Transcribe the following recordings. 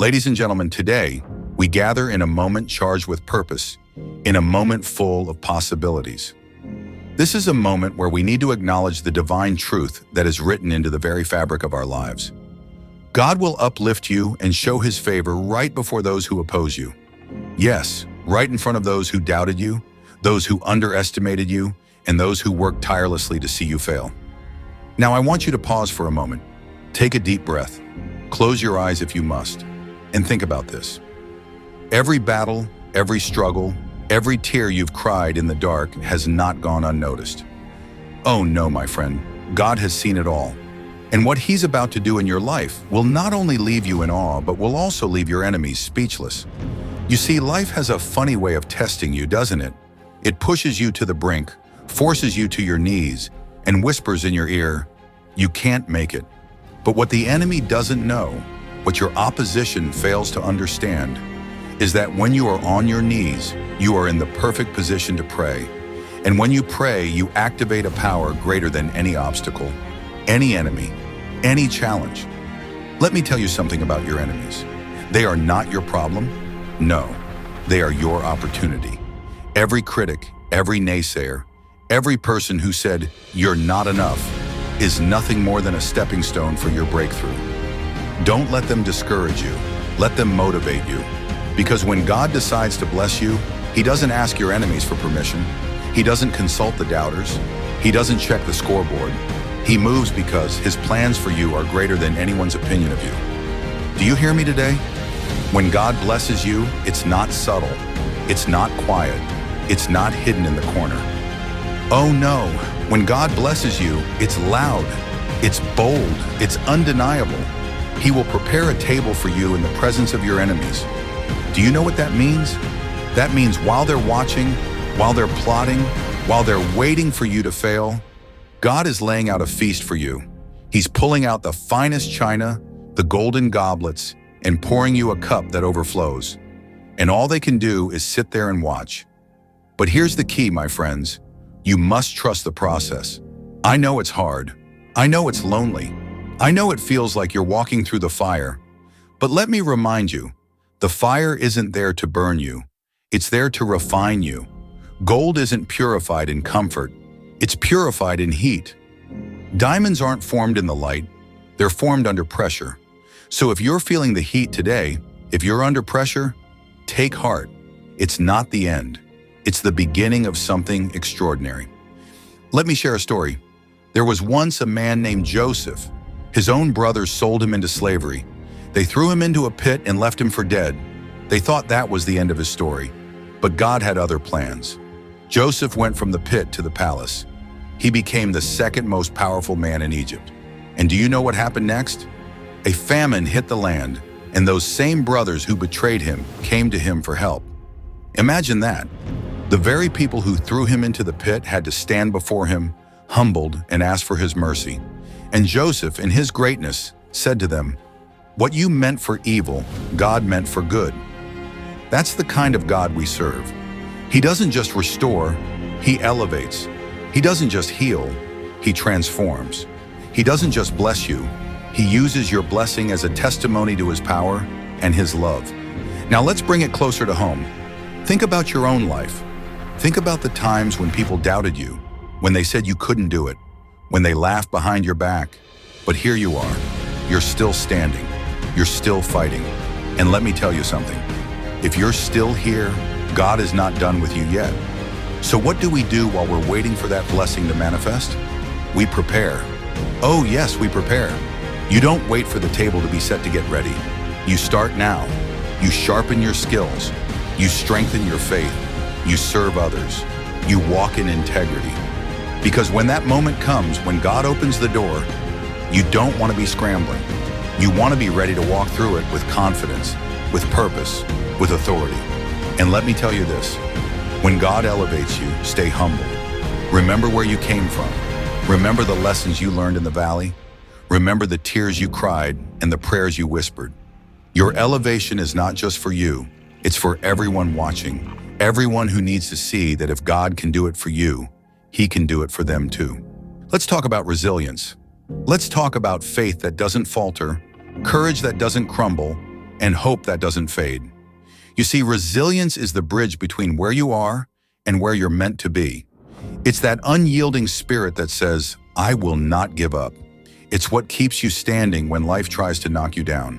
Ladies and gentlemen, today, we gather in a moment charged with purpose, in a moment full of possibilities. This is a moment where we need to acknowledge the divine truth that is written into the very fabric of our lives. God will uplift you and show His favor right before those who oppose you. Yes, right in front of those who doubted you, those who underestimated you, and those who worked tirelessly to see you fail. Now I want you to pause for a moment. Take a deep breath. Close your eyes if you must, and think about this. Every battle, every struggle, every tear you've cried in the dark has not gone unnoticed. Oh no, my friend, God has seen it all. And what He's about to do in your life will not only leave you in awe, but will also leave your enemies speechless. You see, life has a funny way of testing you, doesn't it? It pushes you to the brink, forces you to your knees, and whispers in your ear, "You can't make it." But what the enemy doesn't know, what your opposition fails to understand, is that when you are on your knees, you are in the perfect position to pray. And when you pray, you activate a power greater than any obstacle, any enemy, any challenge. Let me tell you something about your enemies. They are not your problem. No, they are your opportunity. Every critic, every naysayer, every person who said, "You're not enough," is nothing more than a stepping stone for your breakthrough. Don't let them discourage you. Let them motivate you. Because when God decides to bless you, He doesn't ask your enemies for permission. He doesn't consult the doubters. He doesn't check the scoreboard. He moves because His plans for you are greater than anyone's opinion of you. Do you hear me today? When God blesses you, it's not subtle. It's not quiet. It's not hidden in the corner. Oh no, when God blesses you, it's loud, it's bold, it's undeniable. He will prepare a table for you in the presence of your enemies. Do you know what that means? That means while they're watching, while they're plotting, while they're waiting for you to fail, God is laying out a feast for you. He's pulling out the finest china, the golden goblets, and pouring you a cup that overflows. And all they can do is sit there and watch. But here's the key, my friends. You must trust the process. I know it's hard. I know it's lonely. I know it feels like you're walking through the fire. But let me remind you, the fire isn't there to burn you. It's there to refine you. Gold isn't purified in comfort. It's purified in heat. Diamonds aren't formed in the light. They're formed under pressure. So if you're feeling the heat today, if you're under pressure, take heart. It's not the end. It's the beginning of something extraordinary. Let me share a story. There was once a man named Joseph. His own brothers sold him into slavery. They threw him into a pit and left him for dead. They thought that was the end of his story. But God had other plans. Joseph went from the pit to the palace. He became the second most powerful man in Egypt. And do you know what happened next? A famine hit the land, and those same brothers who betrayed him came to him for help. Imagine that. The very people who threw him into the pit had to stand before him, humbled, and ask for his mercy. And Joseph, in his greatness, said to them, "What you meant for evil, God meant for good." That's the kind of God we serve. He doesn't just restore, He elevates. He doesn't just heal, He transforms. He doesn't just bless you, He uses your blessing as a testimony to His power and His love. Now let's bring it closer to home. Think about your own life. Think about the times when people doubted you, when they said you couldn't do it, when they laughed behind your back. But here you are. You're still standing. You're still fighting. And let me tell you something. If you're still here, God is not done with you yet. So what do we do while we're waiting for that blessing to manifest? We prepare. Oh yes, we prepare. You don't wait for the table to be set to get ready. You start now. You sharpen your skills. You strengthen your faith. You serve others. You walk in integrity. Because when that moment comes, when God opens the door, you don't want to be scrambling. You want to be ready to walk through it with confidence, with purpose, with authority. And let me tell you this, when God elevates you, stay humble. Remember where you came from. Remember the lessons you learned in the valley. Remember the tears you cried and the prayers you whispered. Your elevation is not just for you, it's for everyone watching. Everyone who needs to see that if God can do it for you, He can do it for them too. Let's talk about resilience. Let's talk about faith that doesn't falter, courage that doesn't crumble, and hope that doesn't fade. You see, resilience is the bridge between where you are and where you're meant to be. It's that unyielding spirit that says, I will not give up. It's what keeps you standing when life tries to knock you down.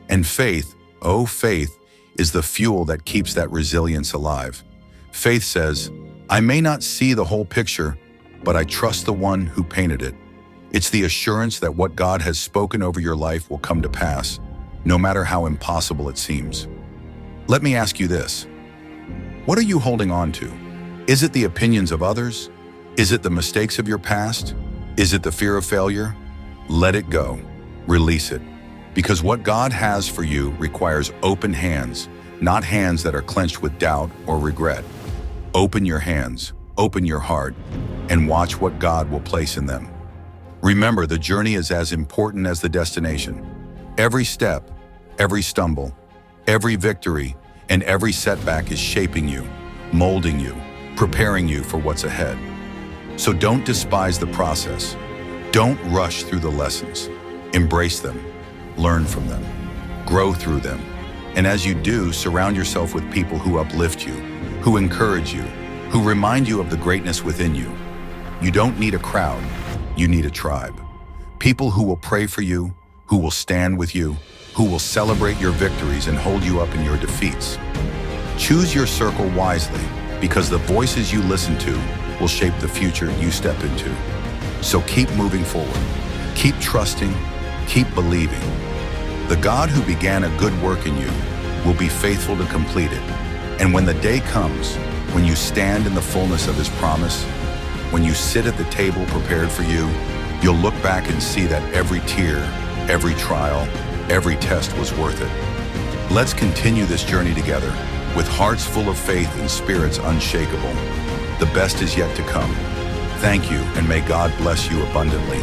And faith, oh faith, is the fuel that keeps that resilience alive. Faith says, I may not see the whole picture, but I trust the one who painted it. It's the assurance that what God has spoken over your life will come to pass, no matter how impossible it seems. Let me ask you this. What are you holding on to? Is it the opinions of others? Is it the mistakes of your past? Is it the fear of failure? Let it go. Release it. Because what God has for you requires open hands, not hands that are clenched with doubt or regret. Open your hands, open your heart, and watch what God will place in them. Remember, the journey is as important as the destination. Every step, every stumble, every victory, and every setback is shaping you, molding you, preparing you for what's ahead. So don't despise the process. Don't rush through the lessons. Embrace them, learn from them, grow through them. And as you do, surround yourself with people who uplift you, who encourage you, who remind you of the greatness within you. You don't need a crowd, you need a tribe. People who will pray for you, who will stand with you, who will celebrate your victories and hold you up in your defeats. Choose your circle wisely, because the voices you listen to will shape the future you step into. So keep moving forward, keep trusting, keep believing. The God who began a good work in you will be faithful to complete it. And when the day comes, when you stand in the fullness of his promise, when you sit at the table prepared for you, you'll look back and see that every tear, every trial, every test was worth it. Let's continue this journey together with hearts full of faith and spirits unshakable. The best is yet to come. Thank you, and may God bless you abundantly.